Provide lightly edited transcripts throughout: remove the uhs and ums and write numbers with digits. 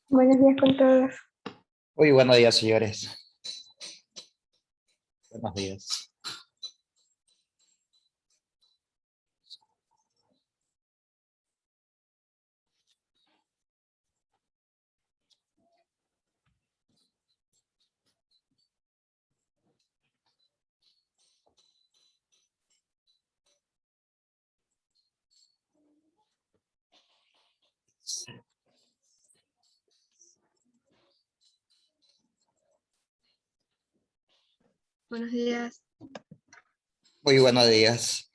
Buenos días con todos. Muy buenos días, señores. Buenos días. Buenos días. Muy buenos días.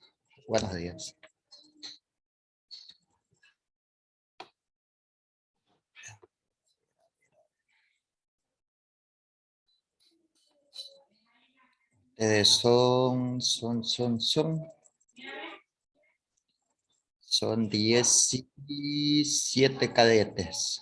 Buenos días. Son 17 cadetes.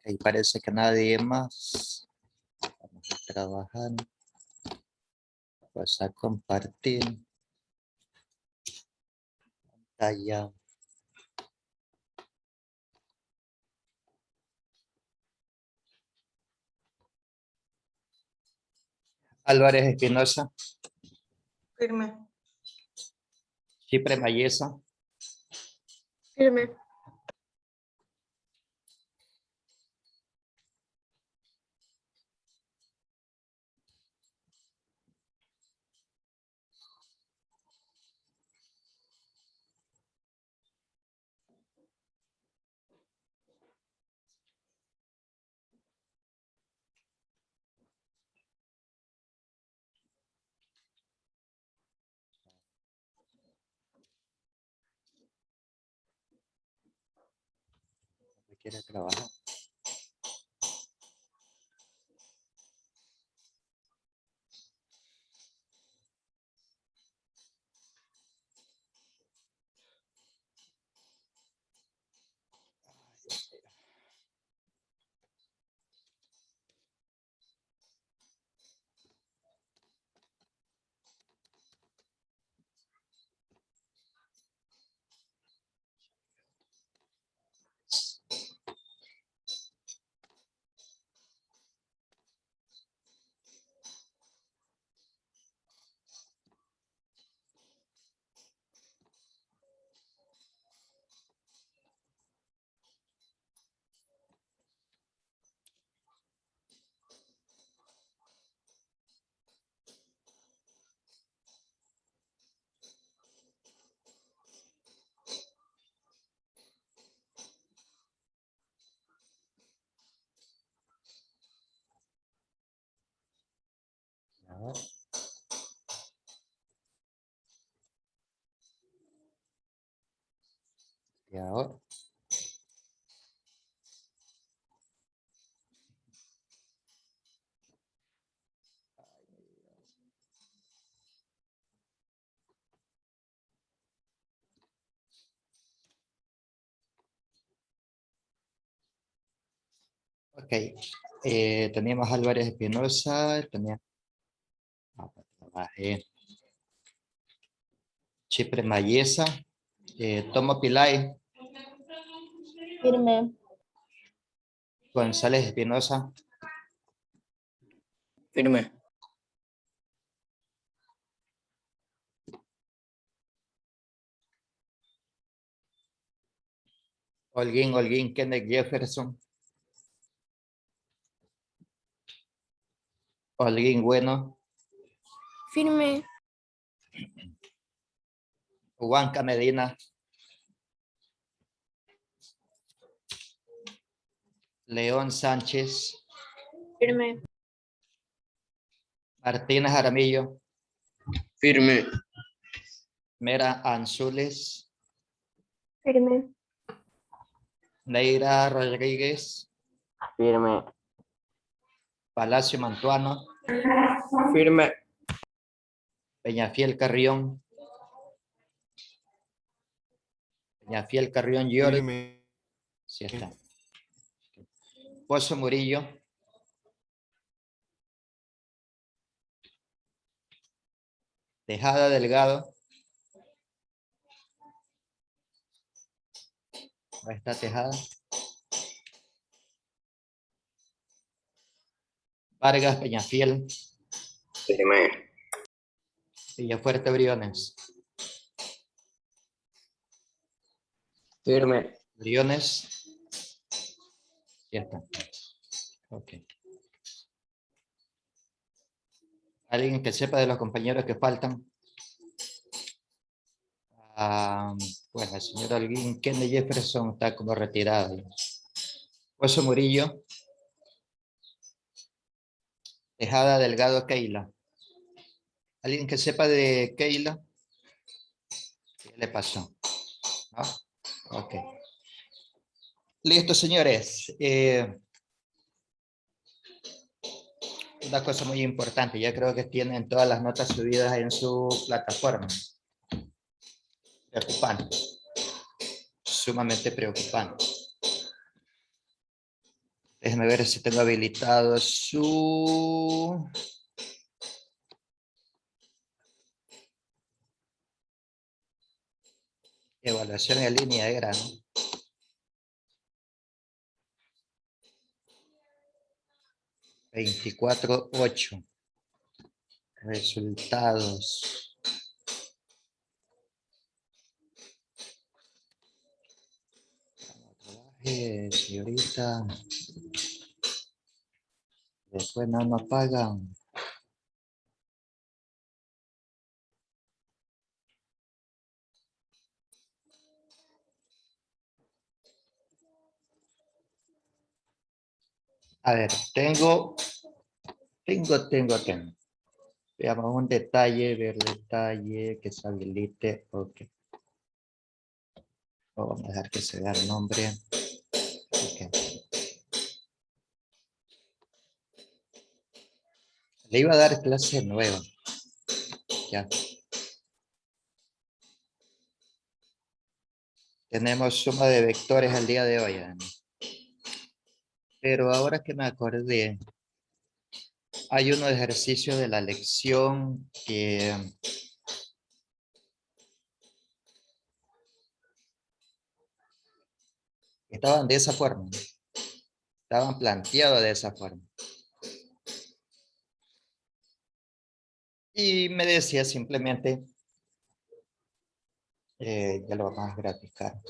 Ok, parece que nadie más. Vamos a trabajar. Vas a compartir. Allá. Álvarez Espinosa. Firme. Chipre Mayesa. Firme. Quiere trabajar. Ahora. Y ahora. Ok. Teníamos Álvarez Espinosa. Trabajé. Chipre Mayesa. Tomo Pilay. Firme. González Espinosa. Firme. Holguín, Kenneth Jefferson. Holguín, bueno. Firme. Juanca Medina. León Sánchez. Firme. Martínez Jaramillo. Firme. Mera Anzules. Firme. Neira Rodríguez. Firme. Palacio Mantuano. Firme. Peñafiel Carrión. Peñafiel Carrión York. Firme. Sí está. Pozo Murillo. Tejada Delgado. Ahí está Tejada. Vargas Peñafiel. Firme. Villafuerte Briones. Firme. Briones. Ya está. Ok. ¿Alguien que sepa de los compañeros que faltan? Bueno, el señor Alguín, Kenny Jefferson está como retirado. Pozo Murillo. Tejada Delgado Keila. ¿Alguien que sepa de Keila? ¿Qué le pasó? ¿No? Ok. Listo, señores. Una cosa muy importante, ya creo que tienen todas las notas subidas en su plataforma. Preocupante. Sumamente preocupante. Déjenme ver si tengo habilitado su... Evaluación en línea era, ¿no? (24/8). Resultados. Señorita. Después no nos pagan. A ver, tengo. Veamos un detalle, ver detalle, que se habilite. Ok. Vamos a dejar que se vea el nombre. Ok. Le iba a dar clase nueva. Ya. Tenemos suma de vectores el día de hoy. Pero ahora que me acordé, hay unos ejercicios de la lección que estaban de esa forma. Estaban planteados de esa forma. Y me decía simplemente, ya lo vamos a graficar.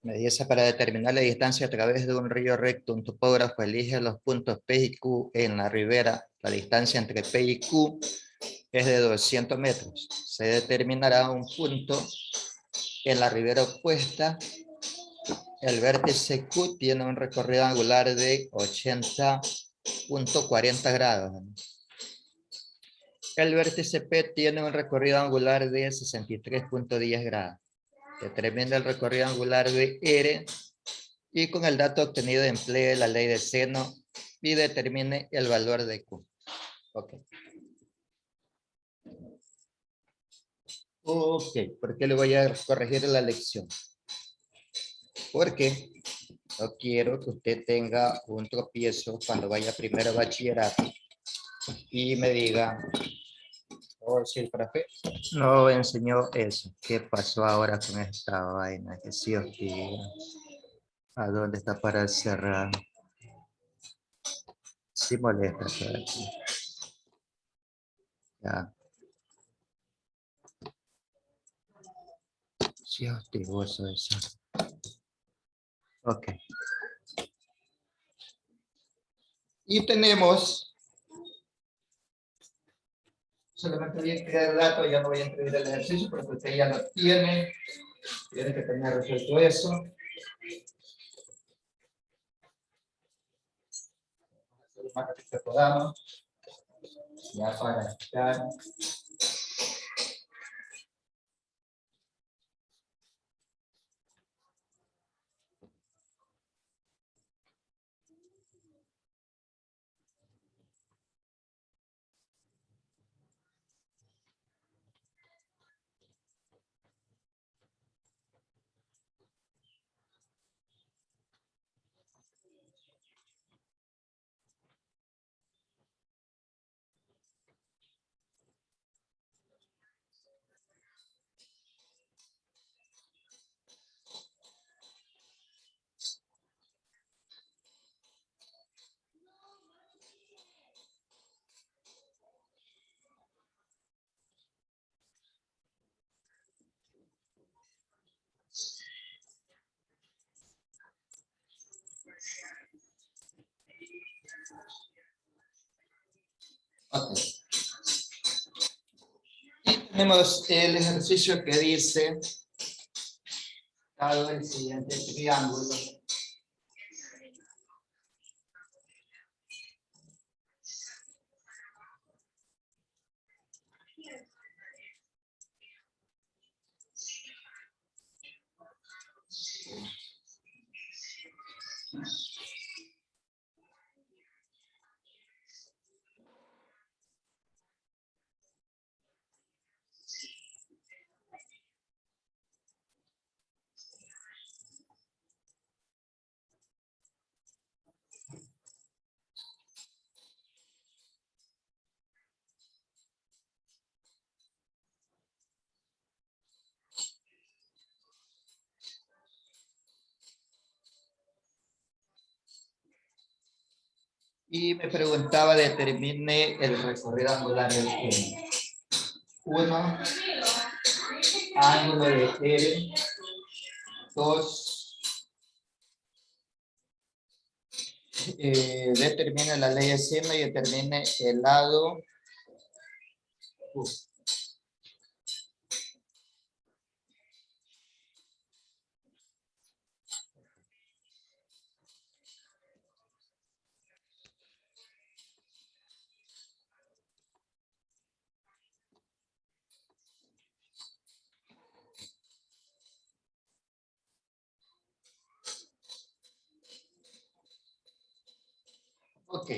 Me dice, para determinar la distancia a través de un río recto, un topógrafo elige los puntos P y Q en la ribera. La distancia entre P y Q es de 200 metros. Se determinará un punto en la ribera opuesta. El vértice Q tiene un recorrido angular de 80.40 grados. El vértice P tiene un recorrido angular de 63.10 grados. Determina el recorrido angular de R y con el dato obtenido emplee la ley de seno y determine el valor de Q. Ok. Ok, ¿por qué le voy a corregir la lección? Porque no quiero que usted tenga un tropiezo cuando vaya primero a bachillerato y me diga, oh, si el profe no enseñó eso. ¿Qué pasó ahora con esta vaina? Que sí os diga. ¿A dónde está para cerrar? Sí molesta todo aquí. Ya. Sí hostigoso eso. Ok. Y tenemos Solamente voy a escribir el dato, ya no voy a escribir el ejercicio porque usted ya lo tiene. Tiene que tener resuelto eso. Lo más rápido que podamos. Ya para quitar. Ok. Y tenemos el ejercicio que dice, dado el siguiente triángulo, y me preguntaba, determine el recorrido angular del N. 1, ángulo de R. 2, determine la ley de seno y determine el lado Q. Ok.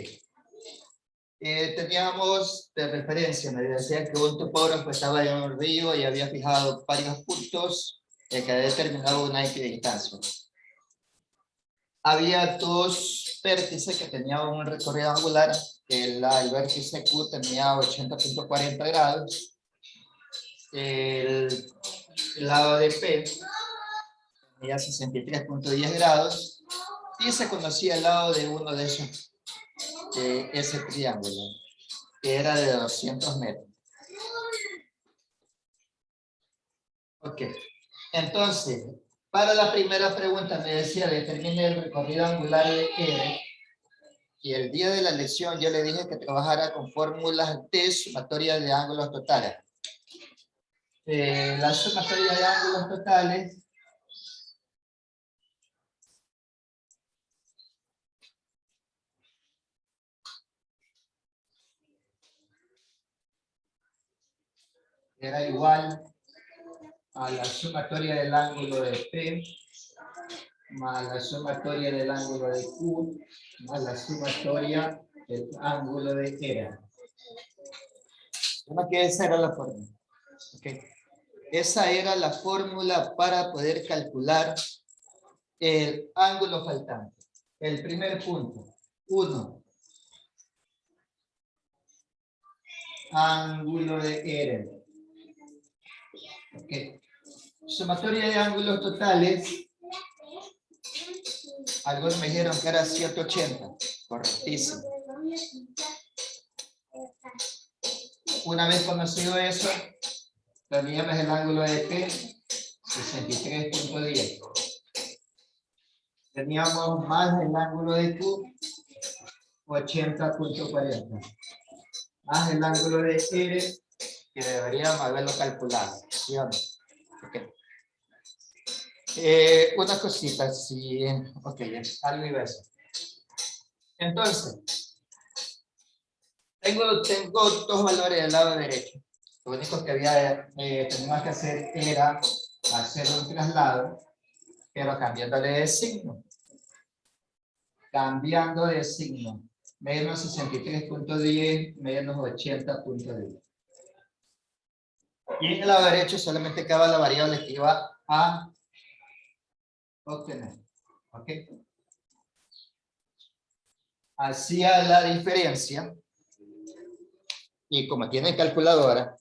Teníamos de referencia, me decía que un topógrafo estaba en un río y había fijado varios puntos que determinaba una equidistancia. Había dos vértices que tenían un recorrido angular, el vértice Q tenía 80.40 grados, el lado de P tenía 63.10 grados, y se conocía el lado de uno de esos, ese triángulo, que era de 200 metros. Ok, entonces, para la primera pregunta me decía, determine el recorrido angular de R, y el día de la lección yo le dije que trabajara con fórmulas de sumatoria de ángulos totales. La sumatoria de ángulos totales era igual a la sumatoria del ángulo de P más la sumatoria del ángulo de Q más la sumatoria del ángulo de R. ¿Cómo que esa era la fórmula? Okay. Esa era la fórmula para poder calcular el ángulo faltante. El primer punto, 1. Ángulo de R. Okay. Sumatoria de ángulos totales. Algunos me dijeron que era 180. Correctísimo. Una vez conocido eso, teníamos el ángulo de P, 63.10. Teníamos más el ángulo de Q, 80.40. Más el ángulo de R, que deberíamos haberlo calculado, ¿sí o no? Ok. Una cosita, sí, ok, algo iba a decir. Entonces, tengo dos valores del lado derecho. Lo único que teníamos que hacer era hacer un traslado, pero cambiándole de signo. Cambiando de signo. Menos 63.10, menos 80.10. Y en el lado derecho solamente quedaba la variable que iba a obtener. ¿Ok? Hacía la diferencia. Y como tienen calculadora,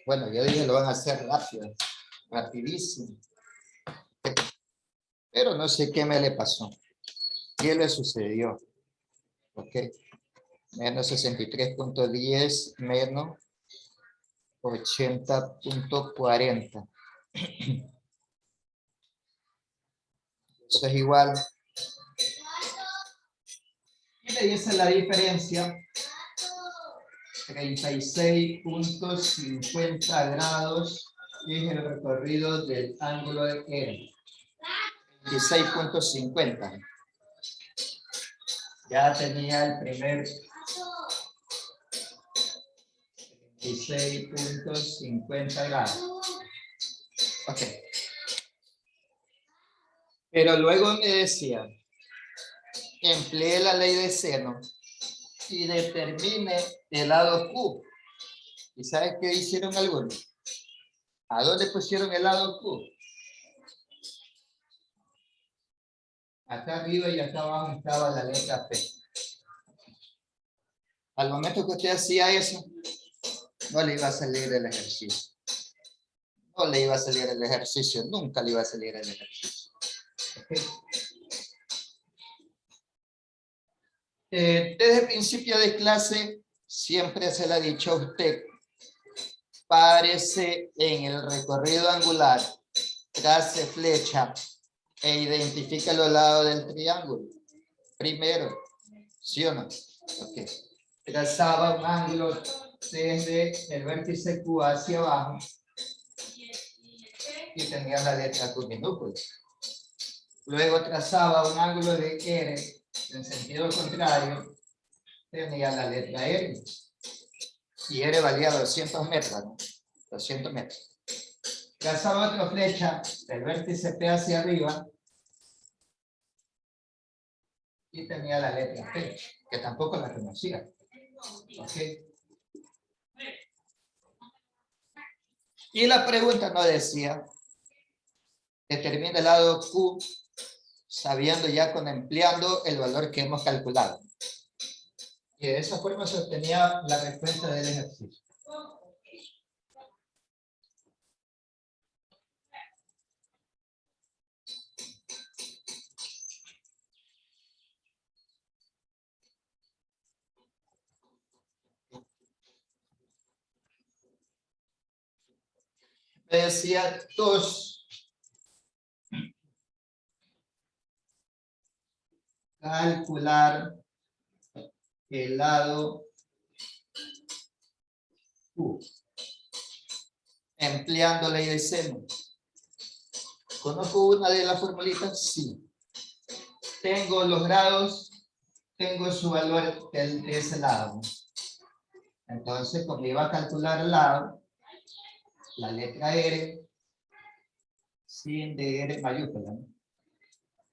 bueno, yo dije lo van a hacer rápido, rapidísimo. Pero no sé qué me le pasó. ¿Qué le sucedió? Ok. Menos 63.10 menos 80.40. Eso es igual. Y le dice la diferencia. 36.50 grados es el recorrido del ángulo de R. 26.50. Ya tenía el primer 26.50 grados. Ok. Pero luego me decía, empleé la ley de seno y determine el lado Q. ¿Y sabes qué hicieron algunos? ¿A dónde pusieron el lado Q? Acá arriba y acá abajo estaba la letra P. Al momento que usted hacía eso, no le iba a salir el ejercicio. No le iba a salir el ejercicio, nunca le iba a salir el ejercicio. ¿Okay? Desde el principio de clase, siempre se le ha dicho a usted, párese en el recorrido angular, trace flecha e identifica los lados del triángulo. Primero, ¿sí o no? Ok. Trazaba un ángulo desde el vértice Q hacia abajo y tenía la letra Q minúscula. Luego trazaba un ángulo de R en sentido contrario, tenía la letra R. Y R valía 200 metros, ¿no? 200 metros. Trazaba otra flecha del vértice P hacia arriba y tenía la letra P, que tampoco la conocía. ¿Ok? Y la pregunta no decía, determina el lado Q, sabiendo ya empleando el valor que hemos calculado. Y de esa forma se obtenía la respuesta del ejercicio. Me decía 2. Calcular el lado Q. Empleando ley de seno. ¿Conozco una de las formulitas? Sí. Tengo los grados, tengo su valor de ese lado. Entonces, cuando iba a calcular el lado, la letra R, sin de R mayúscula, ¿no?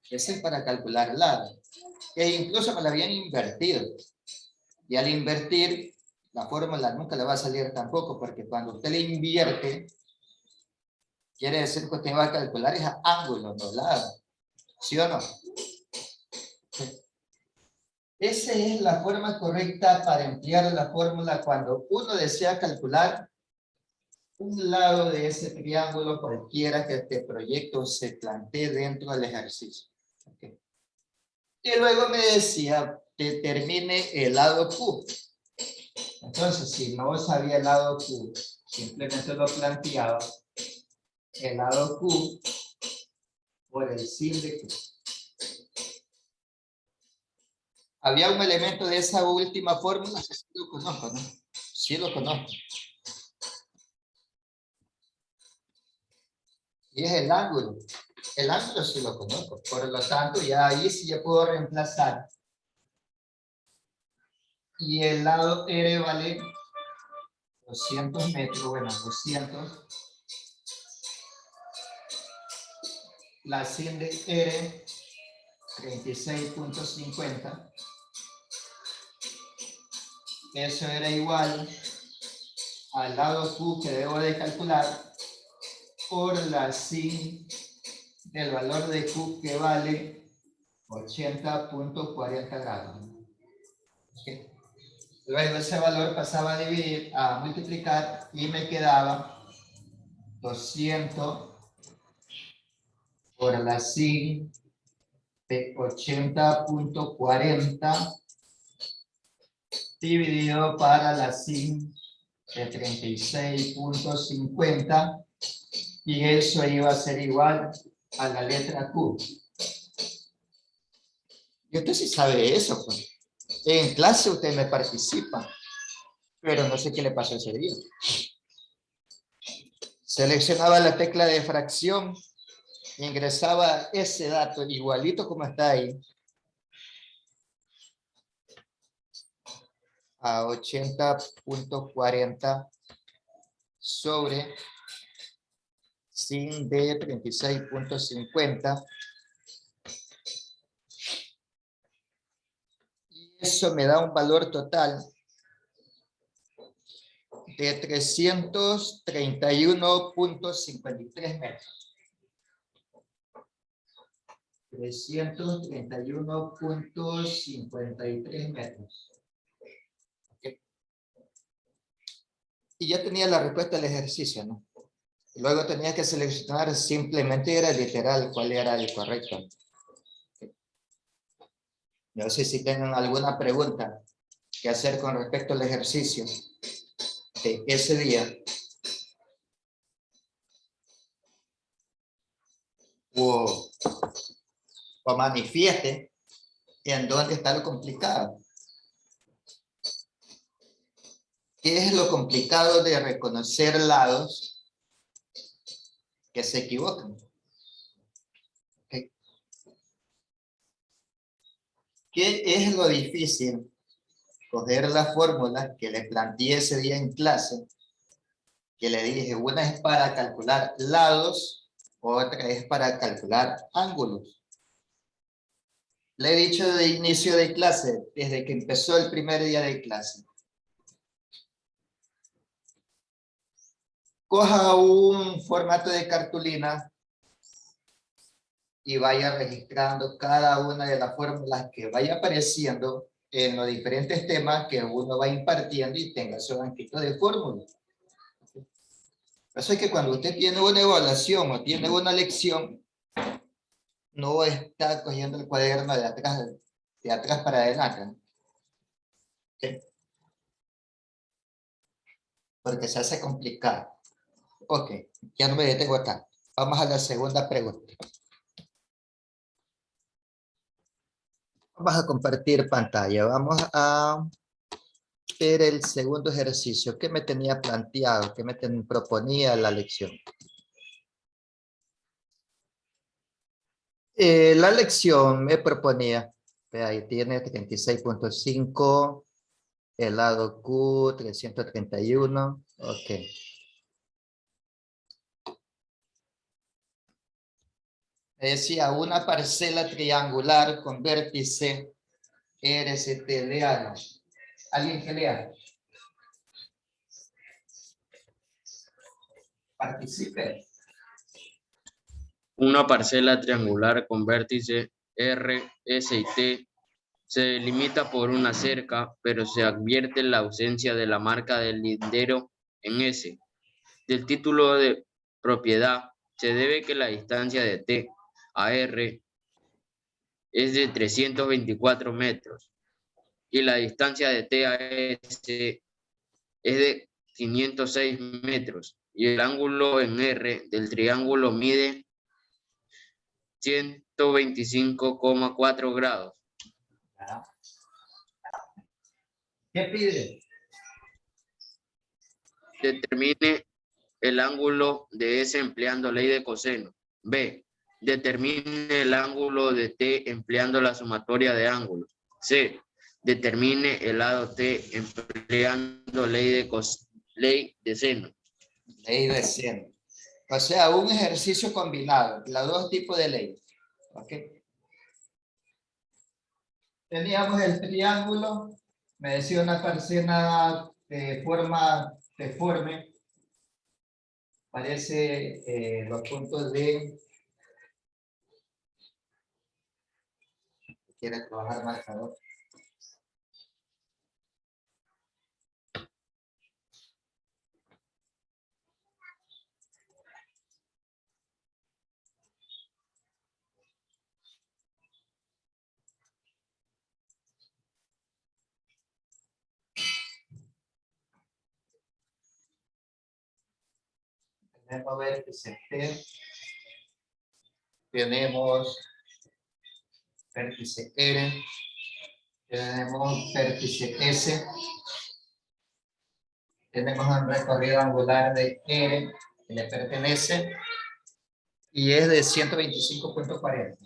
Ese es para calcular el lado. E incluso me la habían invertido. Y al invertir, la fórmula nunca le va a salir tampoco, porque cuando usted le invierte, quiere decir que usted va a calcular ese ángulo, no lado. ¿Sí o no? Esa es la forma correcta para emplear la fórmula cuando uno desea calcular un lado de ese triángulo cualquiera que este proyecto se plantee dentro del ejercicio. Okay. Y luego me decía, determine el lado Q. Entonces, si no sabía el lado Q, simplemente lo planteaba, el lado Q por el sin de Q. Había un elemento de esa última fórmula, sí lo conozco, ¿no? Sí lo conozco. Y es el ángulo. El ángulo sí lo conozco. Por lo tanto, ya ahí sí ya puedo reemplazar. Y el lado R vale 200 metros. Bueno, 200. La sin de R, 36.50. Eso era igual al lado Q que debo de calcular por la sin del valor de Q que vale 80.40 grados. ¿Okay? Luego ese valor pasaba a dividir, a multiplicar y me quedaba 200 por la sin de 80.40 dividido para la sin de 36.50 y eso iba a ser igual a la letra Q. Y usted sí sabe eso, pues. En clase usted me participa, pero no sé qué le pasó ese día. Seleccionaba la tecla de fracción, ingresaba ese dato igualito como está ahí, a 80.40 sobre sin de 36.50. Y eso me da un valor total de 331.53 metros. 331.53 metros. Okay. Y ya tenía la respuesta del ejercicio, ¿no? Luego tenía que seleccionar, simplemente era literal cuál era el correcto. Okay. No sé si tengan alguna pregunta que hacer con respecto al ejercicio de ese día. O manifieste en dónde está lo complicado. ¿Qué es lo complicado de reconocer lados que se equivocan? ¿Okay? ¿Qué es lo difícil? Coger las fórmulas que le planteé ese día en clase, que le dije, una es para calcular lados, otra es para calcular ángulos. Le he dicho de inicio de clase, desde que empezó el primer día de clase. Coja un formato de cartulina y vaya registrando cada una de las fórmulas que vaya apareciendo en los diferentes temas que uno va impartiendo y tenga su banquito de fórmulas. Eso es que cuando usted tiene una evaluación o tiene una lección, no está cogiendo el cuaderno de atrás para adelante, ¿no? ¿Sí? Porque se hace complicado. Ok, ya no me detengo acá. Vamos a la segunda pregunta. Vamos a compartir pantalla. Vamos a ver el segundo ejercicio. ¿Qué me tenía planteado? ¿Qué me proponía la lección? La lección me proponía, ahí tiene 36.5, el lado Q, 331, ok. Me decía, una parcela triangular con vértice RCT, léalo. ¿Alguien que lea? Participe. Una parcela triangular con vértices R, S y T se delimita por una cerca, pero se advierte la ausencia de la marca del lindero en S. Del título de propiedad se debe que la distancia de T a R es de 324 metros y la distancia de T a S es de 506 metros y el ángulo en R del triángulo mide 125,4 grados. ¿Qué pide? Determine el ángulo de S empleando ley de coseno. B. Determine el ángulo de T empleando la sumatoria de ángulos. C. Determine el lado T empleando ley de seno. Ley de seno. O sea, un ejercicio combinado, los dos tipos de ley. ¿Ok? Teníamos el triángulo, me decía una persona de forma deforme, parece los puntos de... Quiere trabajar marcador. Tenemos vértice T, tenemos vértice R, tenemos vértice S, tenemos un recorrido angular de R que le pertenece y es de 125.40.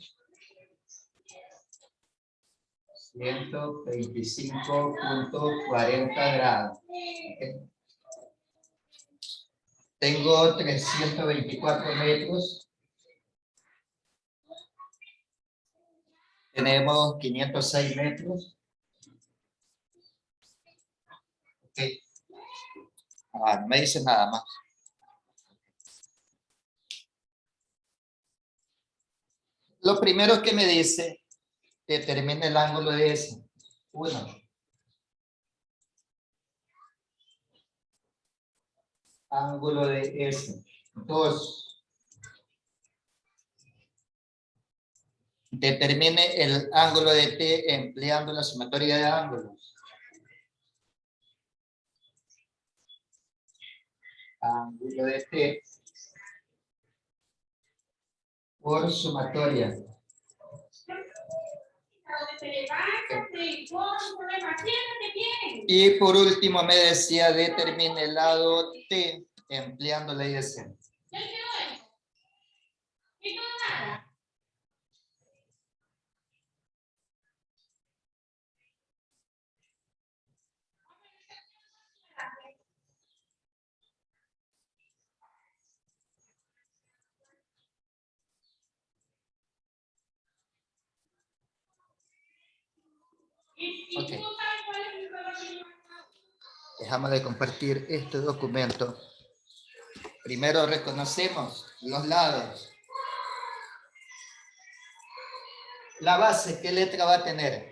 125.40 grados. Okay. Tengo 324 metros. Tenemos 506 metros. Okay. No me dice nada más. Lo primero que me dice, determina el ángulo de S. 1. Ángulo de S. 2. Determine el ángulo de T empleando la sumatoria de ángulos. Ángulo de T por sumatoria. Y por último me decía determine el lado T empleando ley de seno. Ok. Dejamos de compartir este documento. Primero reconocemos los lados. La base, ¿qué letra va a tener?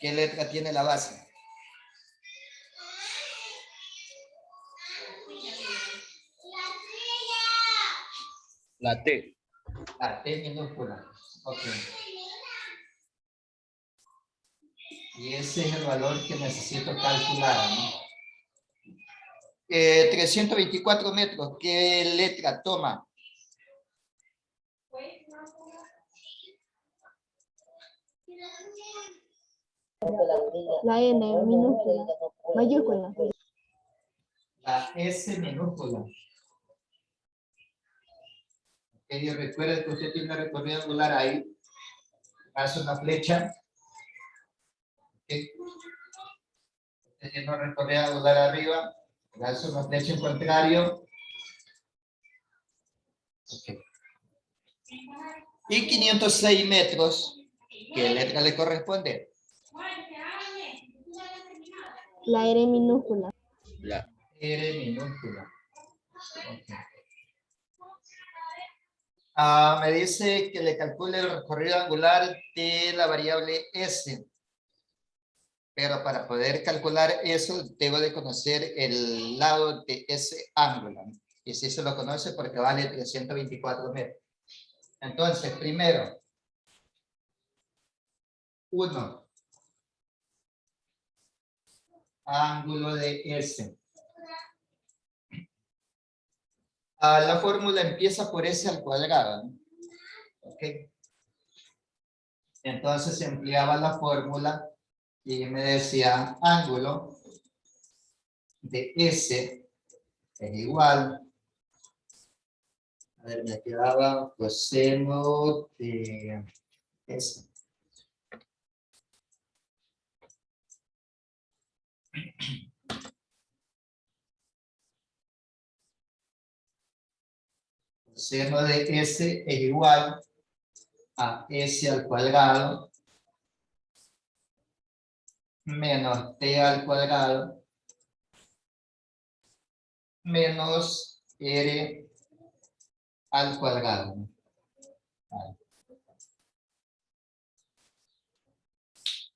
¿Qué letra tiene la base? La T. La T minúscula. Ok. Y ese es el valor que necesito calcular, ¿no? 324 metros. ¿Qué letra toma? La N minúscula. Mayúscula. La S minúscula. Y recuerden que usted tiene un recorrido angular ahí. Hace una flecha. Okay. Usted tiene un recorrido angular arriba. Hace una flecha en contrario. Okay. Y 506 metros. ¿Qué letra le corresponde? La R minúscula. La R minúscula. Okay. Me dice que le calcule el recorrido angular de la variable S. Pero para poder calcular eso, debo de conocer el lado de ese ángulo. Y si se lo conoce porque vale 324 metros. Entonces, primero, 1. Ángulo de S. La fórmula empieza por S al cuadrado, ¿no? Ok. Entonces se empleaba la fórmula Y me decía ángulo de S es igual. A ver, me quedaba coseno de S. Coseno de S es igual a S al cuadrado menos T al cuadrado menos R al cuadrado.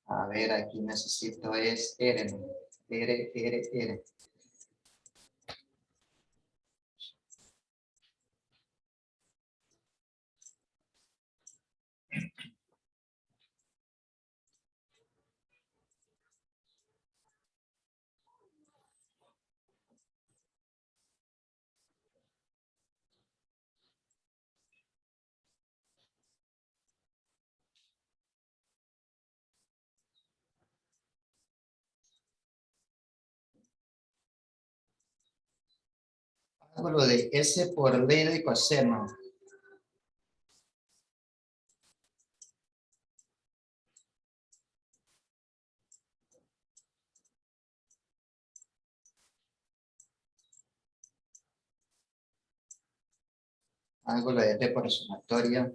A ver, aquí necesito es R. R. Ángulo de S por ley de coseno. Ángulo de T por sumatoria.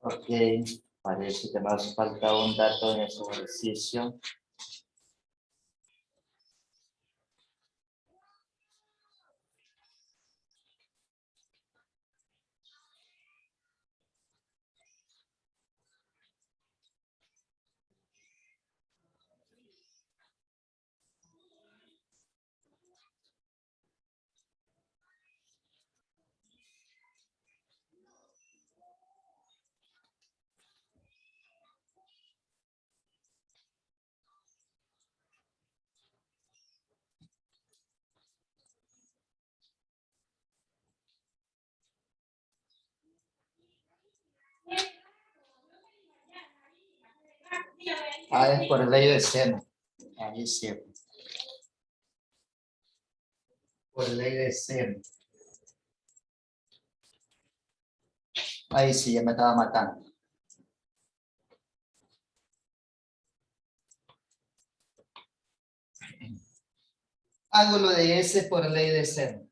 Ok, parece que nos falta un dato en ese ejercicio. Ah, es por ley de seno. Ahí sí. Por ley de seno. Ahí sí, ya me estaba matando. Ángulo de S por ley de seno.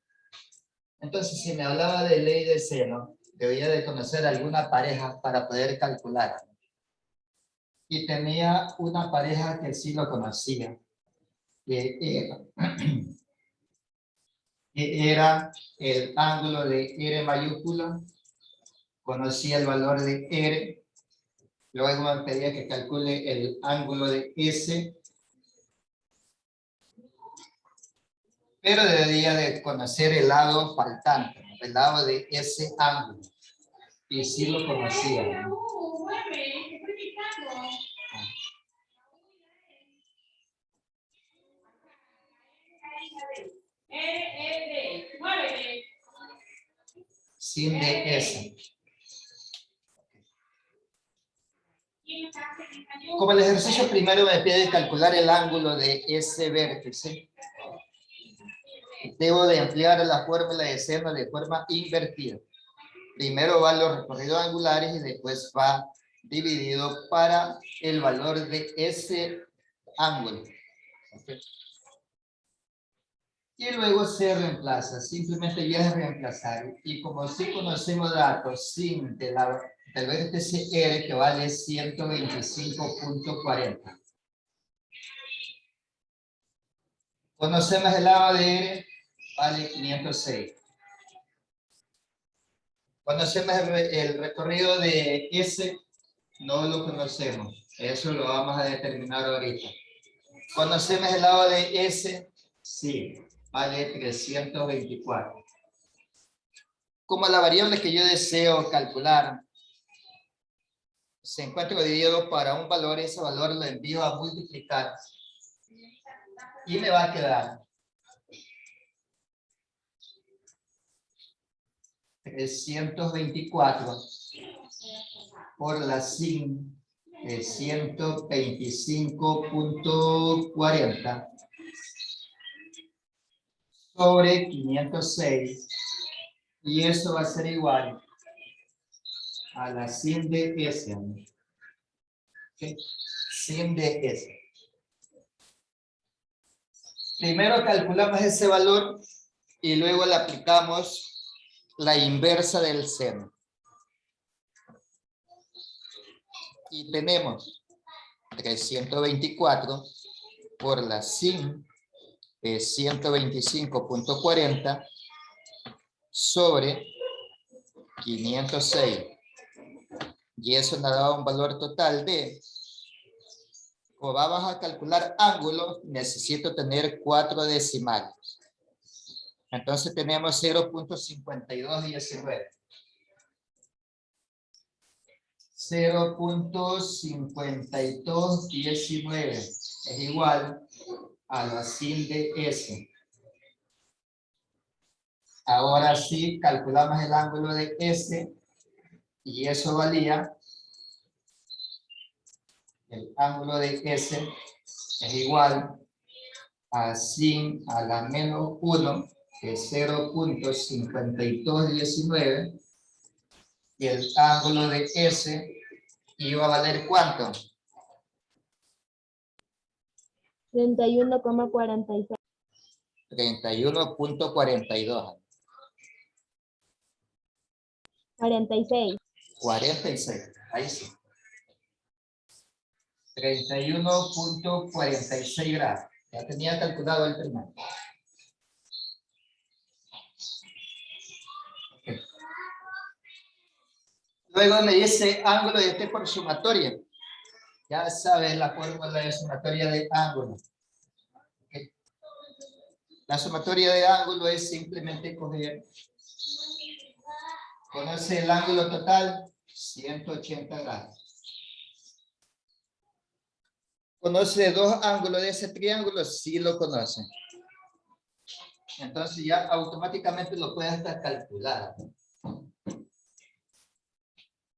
Entonces, si me hablaba de ley de seno, debía de conocer alguna pareja para poder calcular. Y tenía una pareja que sí lo conocía. Que era el ángulo de R mayúscula. Conocía el valor de R. Luego me pedía que calcule el ángulo de S. Pero debería de conocer el lado faltante, el lado de ese ángulo. Y sí lo conocía, ¿no? Sin de S. Como el ejercicio primero me pide calcular el ángulo de ese vértice, debo de emplear la fórmula de seno de forma invertida. Primero van los recorridos angulares y después va dividido para el valor de ese ángulo. ¿Okay? Y luego se reemplaza, simplemente ya es reemplazar. Y como sí conocemos datos sin del vértice R que vale 125.40. Conocemos el lado de R, vale 506. Conocemos el recorrido de S, no lo conocemos. Eso lo vamos a determinar ahorita. Conocemos el lado de S, sí, vale 324. Como la variable que yo deseo calcular se encuentra dividido para un valor, ese valor lo envío a multiplicar y me va a quedar 324 por la sin de 125.40 sobre 506, y eso va a ser igual a la sin de S. ¿Okay? Sin de S. Primero calculamos ese valor y luego le aplicamos la inversa del seno. Y tenemos 324 por la sin de 125.40 sobre 506. Y eso nos da un valor total de, como vamos a calcular ángulos, necesito tener 4 decimales. Entonces tenemos 0.5219. 0.5219 es igual a la sin de S. Ahora sí calculamos el ángulo de S y eso valía, el ángulo de S es igual a sin a la menos 1, que es 0.5219, y el ángulo de S iba a valer ¿cuánto? 31,46. 31.42. 46. 46, ahí sí. 31.46 grados. Ya tenía calculado el primero. Okay. Luego me dice ángulo de T por sumatoria. Ya sabes la fórmula de sumatoria de ángulo. Okay. La sumatoria de ángulo es simplemente coger, conoce el ángulo total, 180 grados. ¿Conoce dos ángulos de ese triángulo? Sí lo conoce. Entonces ya automáticamente lo puedes hasta calcular.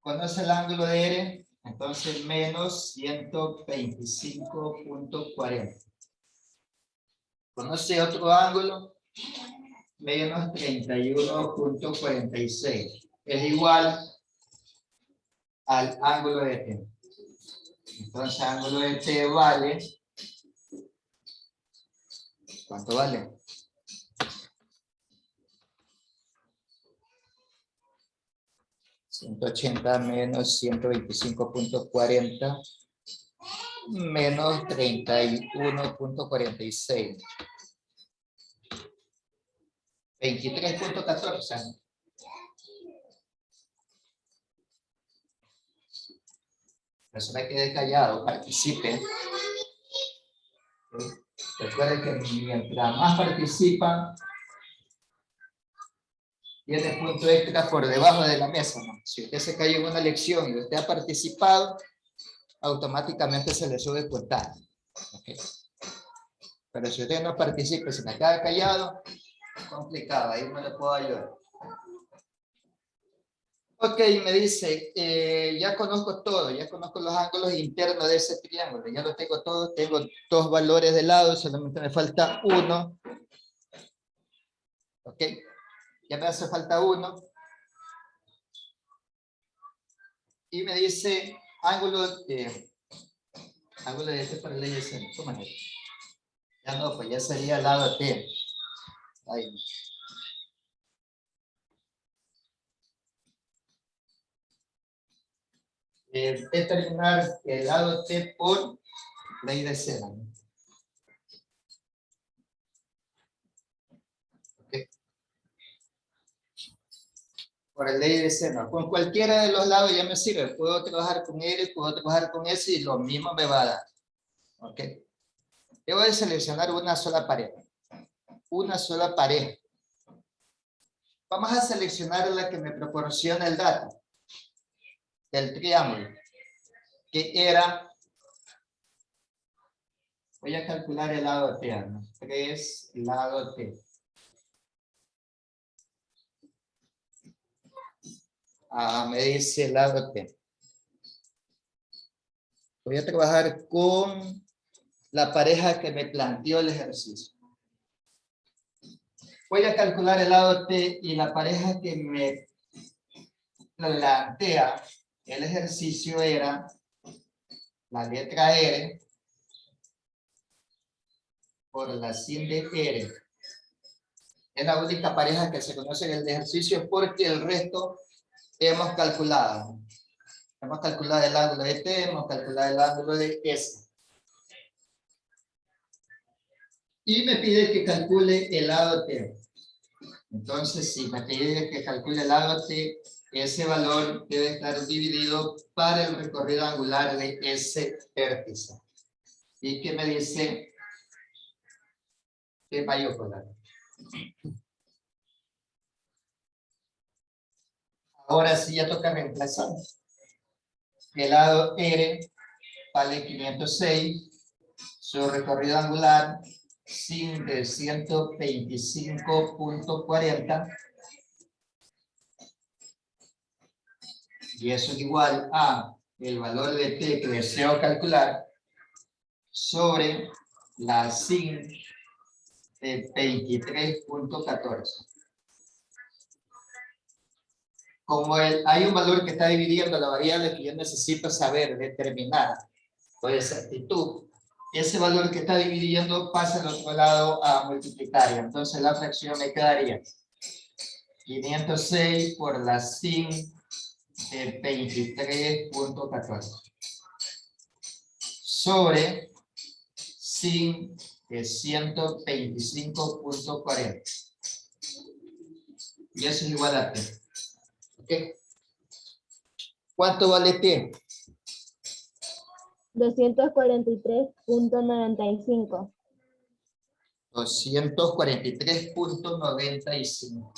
¿Conoce el ángulo de R? Entonces menos 125.40. ¿Conoce otro ángulo? Menos 31.46. Es igual al ángulo de T. Entonces, ángulo de T vale, ¿cuánto vale? $180 menos 125.40 menos 31.46. 23.14. Persona que quede callado, participe. Recuerden que mientras más participan, tiene punto extra por debajo de la mesa, ¿no? Si usted se cayó en una lección y usted ha participado, automáticamente se le sube puntaje. ¿Okay? Pero si usted no participa, se me queda callado, complicado, ahí no le puedo ayudar. Ok, me dice, ya conozco todo, ya conozco los ángulos internos de ese triángulo, ya lo tengo todo, tengo dos valores de lado, solamente me falta uno. ¿Ok? Ya me hace falta uno. Y me dice ángulo de este para ley de seno. ¿Cómo es? Ya no, pues ya sería lado T. Ahí. Determinar el lado T por ley de seno. ¿Ok? Por el ley de seno. Con cualquiera de los lados ya me sirve. Puedo trabajar con L, puedo trabajar con S y lo mismo me va a dar. ¿Ok? Yo voy a seleccionar una sola pareja. Una sola pareja. Vamos a seleccionar la que me proporciona el dato del triángulo, que era, voy a calcular el lado T, ¿no? 3 lado T. Me dice el lado T. Voy a trabajar con la pareja que me planteó el ejercicio. Voy a calcular el lado T y la pareja que me plantea el ejercicio era la letra R por la sin de R. Es la única pareja que se conoce en el ejercicio porque el resto hemos calculado. Hemos calculado el ángulo de T, hemos calculado el ángulo de S. Y me pide que calcule el lado T. Entonces, si me pide que calcule el lado T, ese valor debe estar dividido para el recorrido angular de ese vértice. ¿Y qué me dice? T mayúscula. Ahora sí ya toca reemplazar. El lado R vale 506. Su recorrido angular sin de 125.40. Y eso es igual a el valor de T que deseo calcular sobre la sin de 23.14. Como hay un valor que está dividiendo la variable que yo necesito saber, determinar, por exactitud, ese valor que está dividiendo pasa al otro lado a multiplicar. Entonces la fracción me quedaría 506 por la sin de 23.14 sobre sin de 125.40. Y eso es igual a T. ¿Ok? ¿Cuánto vale T? 243.95. 243.95.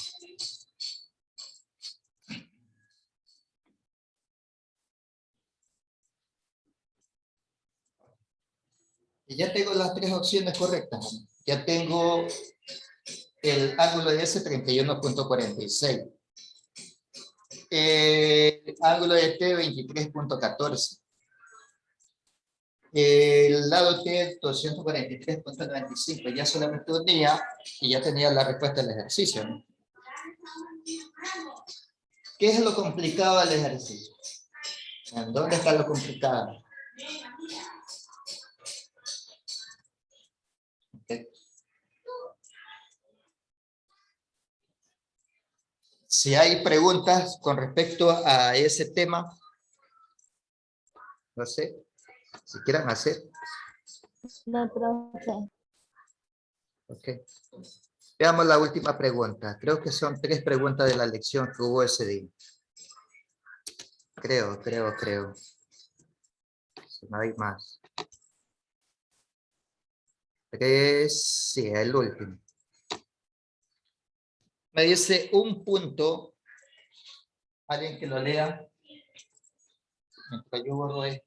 Y ya tengo las tres opciones correctas. Ya tengo el ángulo de S 31.46. El ángulo de T 23.14. El lado T 243.95. Ya solamente un día y ya tenía la respuesta del ejercicio, ¿no? ¿Qué es lo complicado del ejercicio? ¿En dónde está lo complicado? Okay. Si hay preguntas con respecto a ese tema, no sé, si quieran hacer. No, profe. Ok. Veamos la última pregunta. Creo que son 3 preguntas de la lección que hubo ese día. Creo. Si no hay más. 3, sí, el último. Me dice un punto. Alguien que lo lea. Mientras yo borro esto.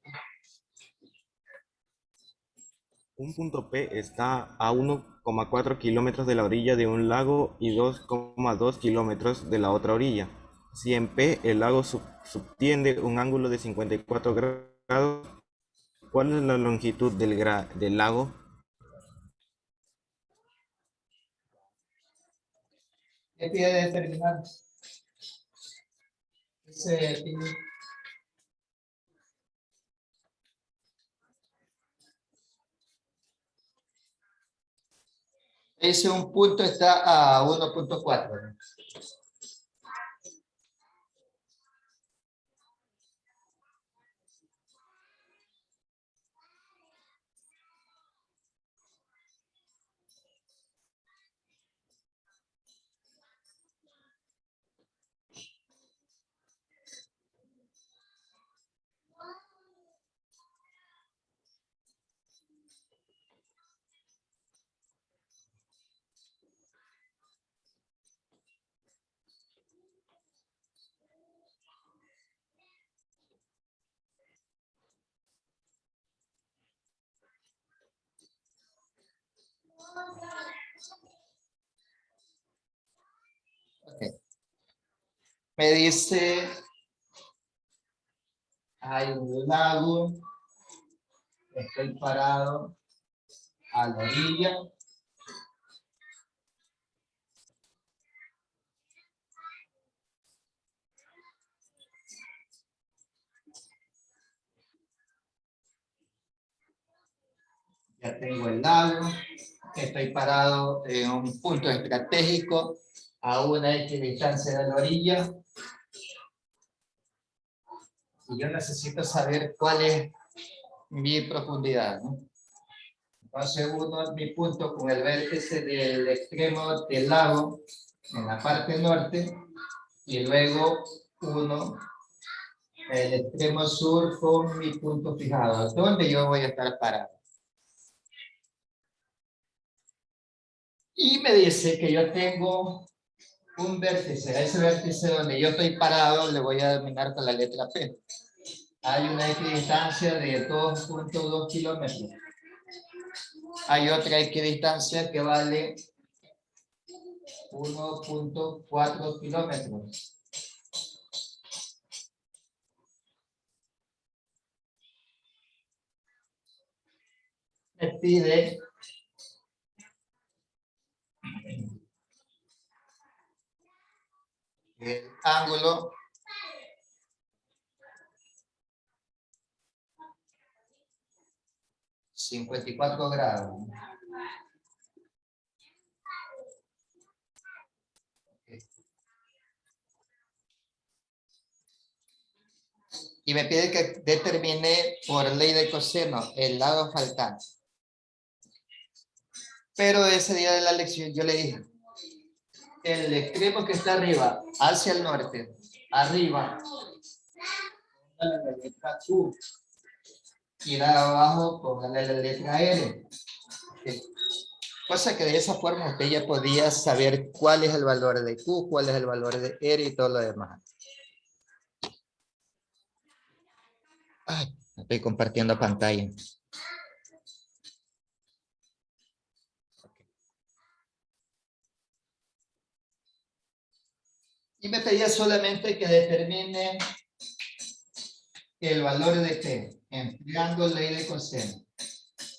Un punto P está a 1,4 kilómetros de la orilla de un lago y 2,2 kilómetros de la otra orilla. Si en P el lago subtiende un ángulo de 54 grados, ¿cuál es la longitud del lago? ¿Qué pide determinar? Ese un punto está a 1.4. Okay. Me dice, hay un lago, estoy parado a la orilla. Ya tengo el lago, estoy parado en un punto estratégico a una equidistancia de la orilla. Y yo necesito saber cuál es mi profundidad, ¿no? Entonces uno, mi punto con el vértice del extremo del lago en la parte norte y luego uno el extremo sur con mi punto fijado, donde yo voy a estar parado. Y me dice que yo tengo un vértice, a ese vértice donde yo estoy parado le voy a denominar con la letra P. Hay una equidistancia de 2.2 kilómetros. Hay otra equidistancia que vale 1.4 kilómetros. Me pide el ángulo $54. Y me pide que determine por ley de coseno el lado faltante. Pero ese día de la lección yo le dije, el extremo que está arriba, hacia el norte, arriba, la letra Q, y la de abajo, póngale la letra L. Okay. Cosa que de esa forma usted ya podía saber cuál es el valor de Q, cuál es el valor de R y todo lo demás. Ay, estoy compartiendo pantalla. Y me pedía solamente que determine el valor de T, empleando ley de coseno.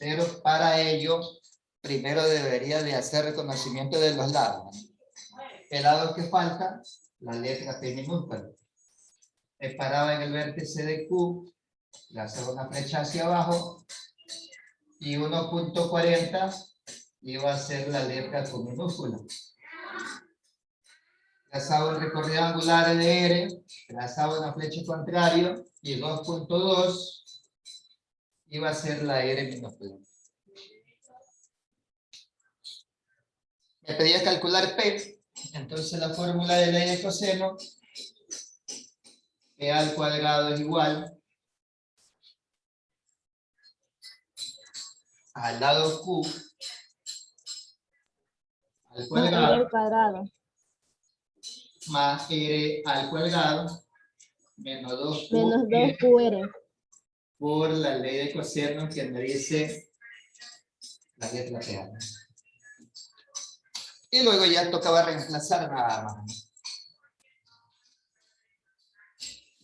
Pero para ello, primero debería de hacer reconocimiento de los lados. El lado que falta, la letra P minúscula. Me paraba en el vértice de Q, le hacía una flecha hacia abajo, y 1.40 iba a ser la letra Q minúscula. Trazaba un recorrido angular de R, trazaba una flecha contraria, y 2.2 iba a ser la R minúscula. Me pedía calcular P, entonces la fórmula de ley de coseno, P al cuadrado es igual al lado Q al cuadrado más R al cuadrado menos 2Q Menos 2QR. por la ley de coseno que me dice la letra P. Y luego ya tocaba reemplazar nada más.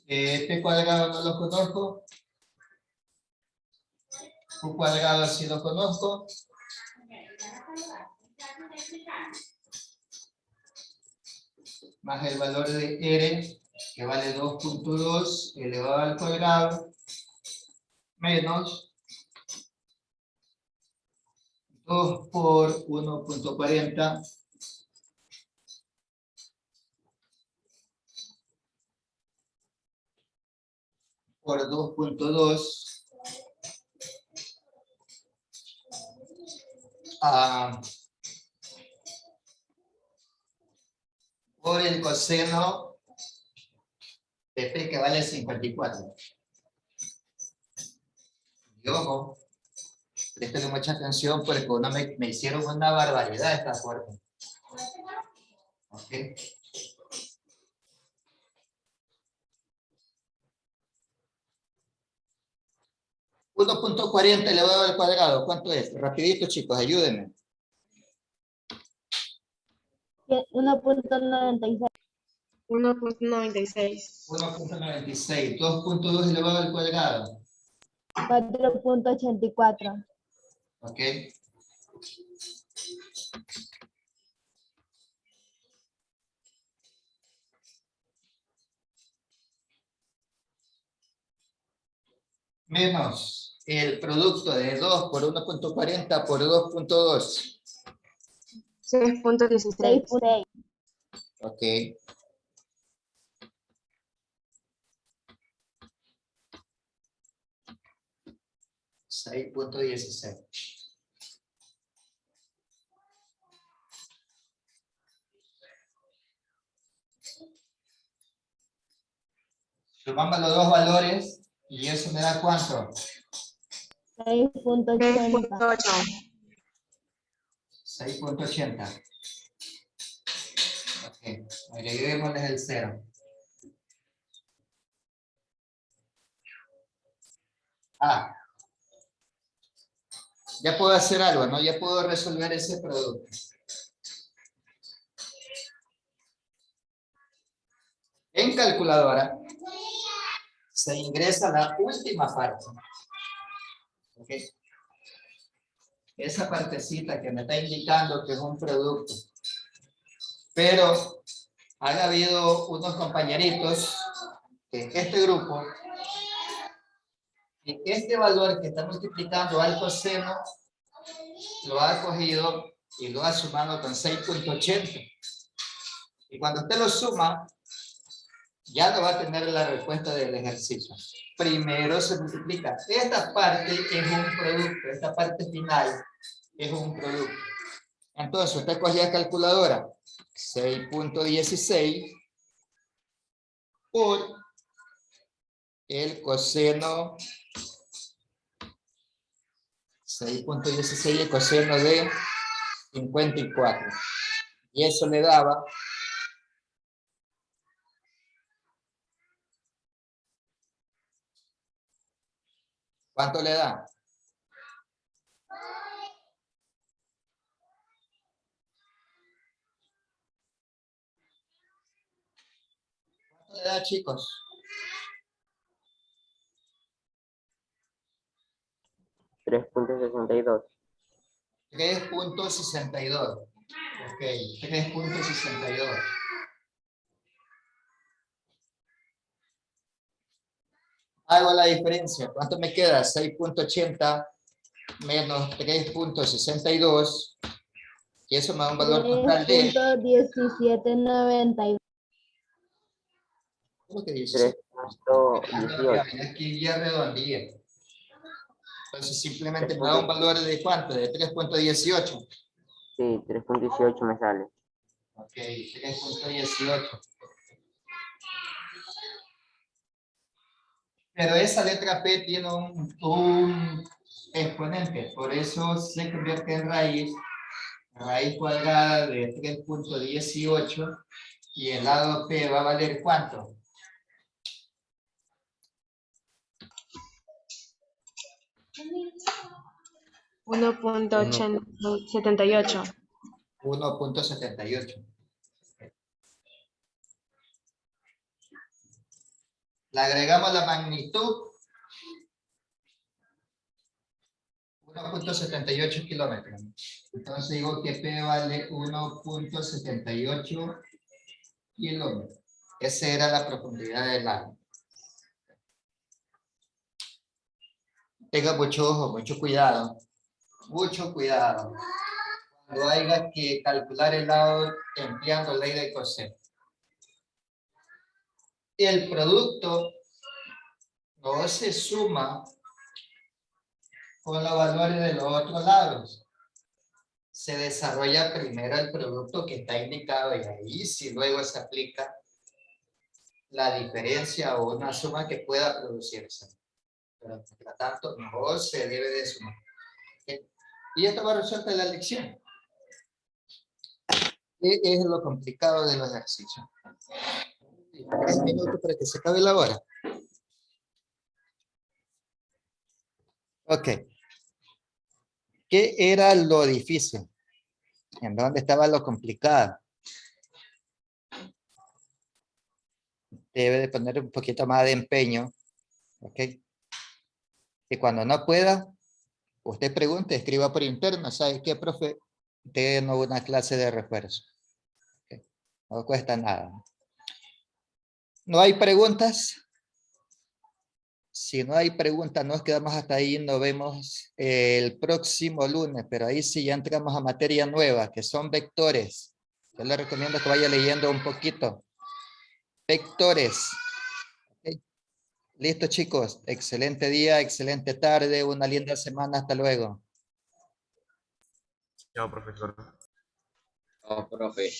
P cuadrado no lo conozco. Q cuadrado sí lo conozco. más el valor de R, que vale 2.2 elevado al cuadrado, menos 2 por 1.40 por 2.2 por el coseno de P, que vale 54. Y ojo, préstale mucha atención porque me hicieron una barbaridad esta fuerte. ¿Ok? 1.40 elevado al cuadrado, ¿cuánto es? Rapidito, chicos, ayúdenme. 1.96. 1.96. 1.96, 2.2 elevado al cuadrado. 4.84. ¿Ok? Menos el producto de 2 por 1.40 por 2.2. 6.16. 6.6. Ok. $6.16. Sumamos los dos valores y eso me da ¿cuánto? 6.80. 6.8. 6.80. Ok, agreguémosles el 0. Ya puedo hacer algo, ¿no? Ya puedo resolver ese producto. En calculadora se ingresa la última parte. ¿Ok? Esa partecita que me está indicando que es un producto. Pero han habido unos compañeritos de este grupo y este valor que está multiplicando al coseno lo ha cogido y lo ha sumado con 6.80. Y cuando usted lo suma, ya no va a tener la respuesta del ejercicio. Primero se multiplica. Esta parte es un producto, esta parte final es un producto. Entonces, usted cogía calculadora 6.16 por el coseno 6.16, el coseno de 54. Y eso le daba ¿cuánto le da? ¿Cuánto le da, chicos? 3.62. 3.62. Ok, 3.62. Hago la diferencia. ¿Cuánto me queda? 6.80 menos 3.62. Y eso me da un valor total de... 3.1792. ¿Cómo que 16? 3.18. Aquí ya redondía. Entonces simplemente me da un valor de ¿cuánto? De 3.18. Sí, 3.18 me sale. Ok, 3.18. Pero esa letra P tiene un exponente, por eso se convierte en raíz. Raíz cuadrada de 3.18 y el lado P va a valer ¿cuánto? $1.78. 1.78. Le agregamos la magnitud. 1.78 kilómetros. Entonces digo que P vale 1.78 kilómetros. Esa era la profundidad del lago. Tenga mucho ojo, mucho cuidado. Mucho cuidado. Cuando haya que calcular el lado empleando ley de coser. El producto no se suma con los valores de los otros lados. Se desarrolla primero el producto que está indicado y ahí si luego se aplica la diferencia o una suma que pueda producirse. Pero mientras tanto no se debe de sumar. ¿Okay? Y esto va a resolver la lección. ¿Qué es lo complicado de los ejercicios? 10 minutos para que se acabe la hora. Ok. ¿Qué era lo difícil? ¿En dónde estaba lo complicado? Debe de poner un poquito más de empeño. Ok. Y cuando no pueda, usted pregunte, escriba por interno. ¿Sabe qué, profe? Tengo una clase de refuerzo. Okay. No cuesta nada. ¿No hay preguntas? Si no hay preguntas, nos quedamos hasta ahí. Nos vemos el próximo lunes, pero ahí sí ya entramos a materia nueva, que son vectores. Yo le recomiendo que vaya leyendo un poquito. Vectores. Okay. Listo, chicos. Excelente día, excelente tarde, una linda semana. Hasta luego. Chao, profesor. Oh, profe.